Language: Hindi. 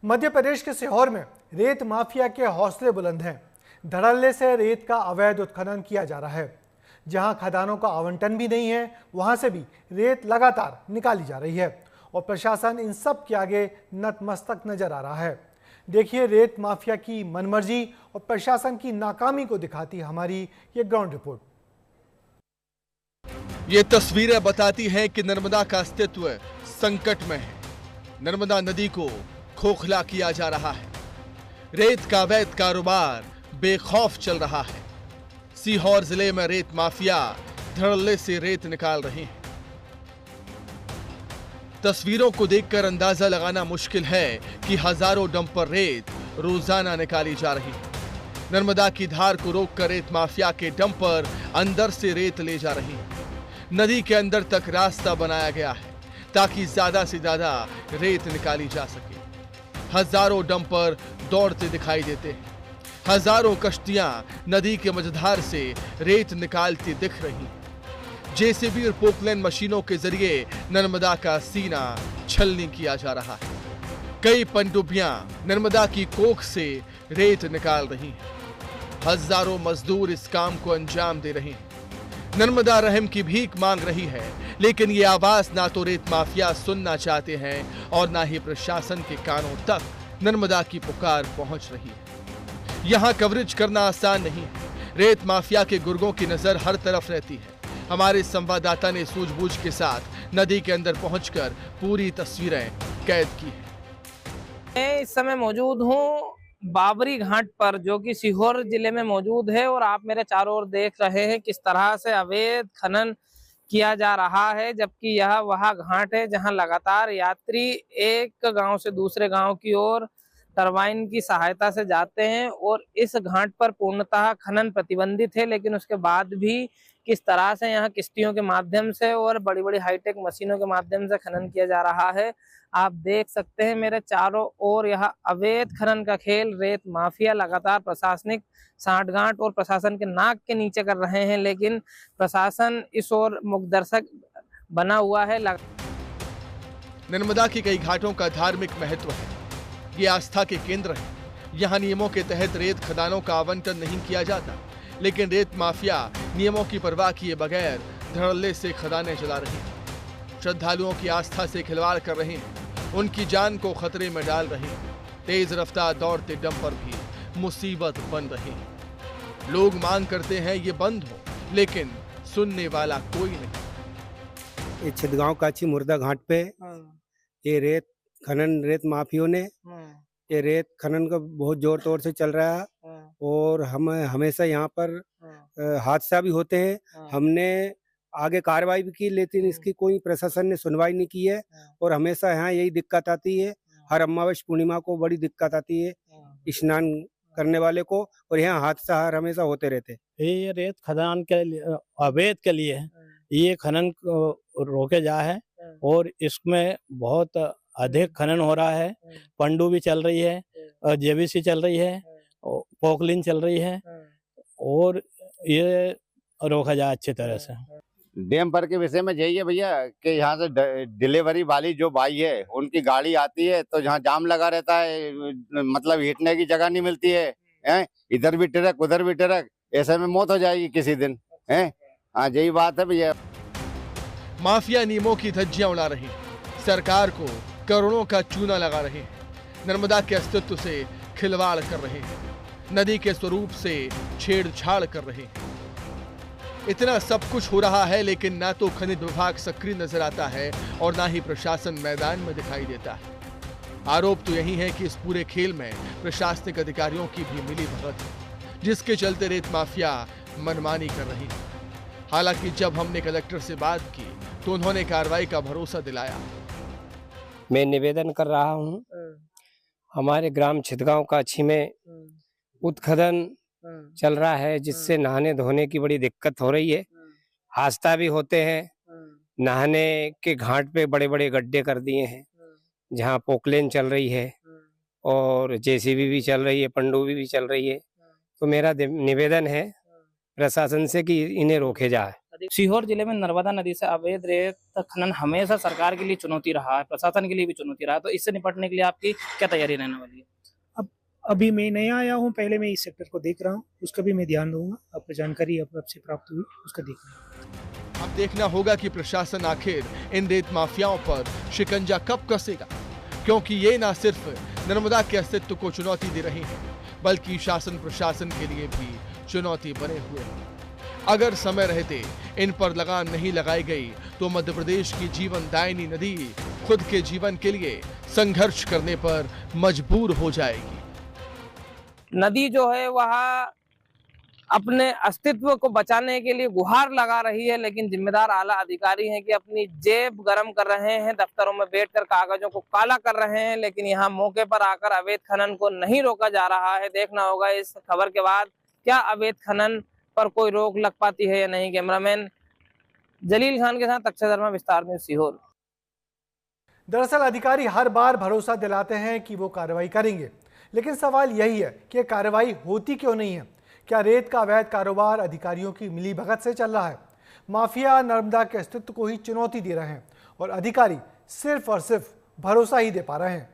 मध्य प्रदेश के सीहोर में रेत माफिया के हौसले बुलंद हैं। धड़ल्ले से रेत का अवैध उत्खनन किया जा रहा है। जहां खदानों का आवंटन भी नहीं है, वहां से भी रेत लगातार निकाली जा रही है और प्रशासन इन सब के आगे नतमस्तक नजर आ रहा है। देखिए रेत माफिया की मनमर्जी और प्रशासन की नाकामी को दिखाती हमारी ये ग्राउंड रिपोर्ट। ये तस्वीरें बताती हैं कि नर्मदा का अस्तित्व संकट में है। नर्मदा नदी को खोखला किया जा रहा है। रेत का अवैध कारोबार बेखौफ चल रहा है। सीहोर जिले में रेत माफिया धड़ल्ले से रेत निकाल रहे हैं। तस्वीरों को देखकर अंदाजा लगाना मुश्किल है कि हजारों डंपर रेत रोजाना निकाली जा रही है। नर्मदा की धार को रोककर रेत माफिया के डंपर अंदर से रेत ले जा रही है। नदी के अंदर तक रास्ता बनाया गया है ताकि ज्यादा से ज्यादा रेत निकाली जा सके। हजारों डंपर दौड़ते दिखाई देते हैं। हजारों कश्तियां नदी के मझधार से रेत निकालती दिख रही हैं। जेसीबी और पोकलैंड मशीनों के जरिए नर्मदा का सीना छलनी किया जा रहा है। कई पनडुब्बियां नर्मदा की कोख से रेत निकाल रही हैं। हजारों मजदूर इस काम को अंजाम दे रहे हैं। नर्मदा रहम की भीख मांग रही है, लेकिन ये आवाज ना तो रेत माफिया सुनना चाहते हैं और ना ही प्रशासन के कानों तक नर्मदा की पुकार पहुंच रही है। यहां कवरेज करना आसान नहीं है। रेत माफिया के गुर्गों की नजर हर तरफ रहती है। हमारे संवाददाता ने सूझबूझ के साथ नदी के अंदर पहुंचकर पूरी तस्वीरें कैद की है। मैं इस समय मौजूद हूँ बाबरी घाट पर, जो कि सीहोर जिले में मौजूद है और आप मेरे चारों ओर देख रहे हैं किस तरह से अवैध खनन किया जा रहा है। जबकि यह वह घाट है जहां लगातार यात्री एक गांव से दूसरे गांव की ओर टरबाइन की सहायता से जाते हैं और इस घाट पर पूर्णतः खनन प्रतिबंधित है। लेकिन उसके बाद भी किस तरह से यहाँ किश्तियों के माध्यम से और बड़ी बड़ी हाईटेक मशीनों के माध्यम से खनन किया जा रहा है। आप देख सकते हैं मेरे चारों ओर यह अवैध खनन का खेल रेत माफिया लगातार प्रशासनिक सांठगांठ और प्रशासन के नाक के नीचे कर रहे हैं, लेकिन प्रशासन इस ओर मुखदर्शक बना हुआ है। नर्मदा के कई घाटों का धार्मिक महत्व है। ये आस्था के केंद्र है। यहाँ नियमों के तहत रेत खदानों का आवंटन नहीं किया जाता, लेकिन रेत माफिया नियमों की परवाह किए बगैर धड़ल्ले से खदानें चला रही हैं। श्रद्धालुओं की आस्था से खिलवाड़ कर रहे हैं, उनकी जान को खतरे में डाल रहे हैं। तेज रफ्तार दौड़ते डंपर भी मुसीबत बन रहे हैं। लोग मांग करते हैं ये बंद हो, लेकिन सुनने वाला कोई नहीं। ये छिदगांव काची मुर्दा घाट पे ये रेत खनन रेत माफियों ने ये रेत खनन का बहुत जोर तोर से चल रहा है और हम हमेशा यहाँ पर हादसा भी होते हैं। हमने आगे कार्रवाई भी की, लेकिन इसकी कोई प्रशासन ने सुनवाई नहीं की है और हमेशा यहाँ यही दिक्कत आती है। हर अमावस पूर्णिमा को बड़ी दिक्कत आती है स्नान करने वाले को, और यहाँ हादसा हर हमेशा होते रहते। ये रेत खदान के लिए अवैध के लिए ये खनन रोके जा है और इसमें बहुत अधिक खनन हो रहा है। पनडुब्बी चल रही है, जेबीसी चल रही है, पोकलिन चल रही है और ये रोका जाए अच्छी तरह से। डैम पर के विषय में यही है भैया कि यहाँ से डिलीवरी वाली जो भाई है उनकी गाड़ी आती है तो जहाँ जाम लगा रहता है, मतलब हिटने की जगह नहीं मिलती है, इधर भी ट्रक उधर भी ट्रक, ऐसे में मौत हो जाएगी किसी दिन है। हाँ यही बात है भैया। माफिया नियमों की धज्जियां उड़ा रही है, सरकार को करोड़ों का चूना लगा रहे हैं, नर्मदा के अस्तित्व से खिलवाड़ कर रहे हैं, नदी के स्वरूप से छेड़छाड़ कर रहे हैं। इतना सब कुछ हो रहा है, लेकिन ना तो खनिज विभाग सक्रिय नजर आता है और ना ही प्रशासन मैदान में दिखाई देता है। आरोप तो यही है कि इस पूरे खेल में प्रशासनिक अधिकारियों की भी मिली भगत है, जिसके चलते रेत माफिया मनमानी कर रही है। हालांकि जब हमने कलेक्टर से बात की तो उन्होंने कार्रवाई का भरोसा दिलाया। मैं निवेदन कर रहा हूँ, हमारे ग्राम छिदगांव काछी में उत्खनन चल रहा है, जिससे नहाने धोने की बड़ी दिक्कत हो रही है। हादसा भी होते हैं। नहाने के घाट पे बड़े बड़े गड्ढे कर दिए हैं, जहाँ पोकलेन चल रही है और जेसीबी भी चल रही है, पनडुब्बी भी चल रही है। तो मेरा निवेदन है प्रशासन से कि इन्हें रोके जाए। सीहोर जिले में नर्मदा नदी से अवैध रेत खनन हमेशा सरकार के लिए चुनौती रहा है, प्रशासन के लिए भी चुनौती रहा है, तो इससे निपटने के लिए आपकी क्या तैयारी रहने वाली है? अभी मैं नया आया हूँ, पहले मैं इस सेक्टर को देख रहा हूँ, उसका भी मैं ध्यान दूंगा। आपको जानकारी अब से प्राप्त हुई, उसका देखना। अब देखना होगा कि प्रशासन आखिर इन रेत माफियाओं पर शिकंजा कब कसेगा, क्योंकि ये न सिर्फ नर्मदा के अस्तित्व को चुनौती दे रही है, बल्कि शासन प्रशासन के लिए भी चुनौती बने हुए हैं। अगर समय रहते इन पर लगाम नहीं लगाई गई तो मध्य प्रदेश की जीवनदायिनी नदी खुद के जीवन के लिए संघर्ष करने पर मजबूर हो जाएगी। नदी जो है वह अपने अस्तित्व को बचाने के लिए गुहार लगा रही है, लेकिन जिम्मेदार आला अधिकारी हैं कि अपनी जेब गरम कर रहे हैं, दफ्तरों में बैठकर कागजों को काला कर रहे हैं, लेकिन यहाँ मौके पर आकर अवैध खनन को नहीं रोका जा रहा है। देखना होगा इस खबर के बाद क्या अवैध खनन पर कोई रोक लग पाती है या नहीं। कैमरामैन जलील खान के साथ अक्षय शर्मा, विस्तार न्यूज़, सीहोर। दरअसल अधिकारी हर बार भरोसा दिलाते हैं कि वो कार्रवाई करेंगे, लेकिन सवाल यही है कि कार्रवाई होती क्यों नहीं है। क्या रेत का अवैध कारोबार अधिकारियों की मिलीभगत से चल रहा है? माफिया नर्मदा के अस्तित्व को ही चुनौती दे रहे हैं और अधिकारी सिर्फ और सिर्फ भरोसा ही दे पा रहे हैं।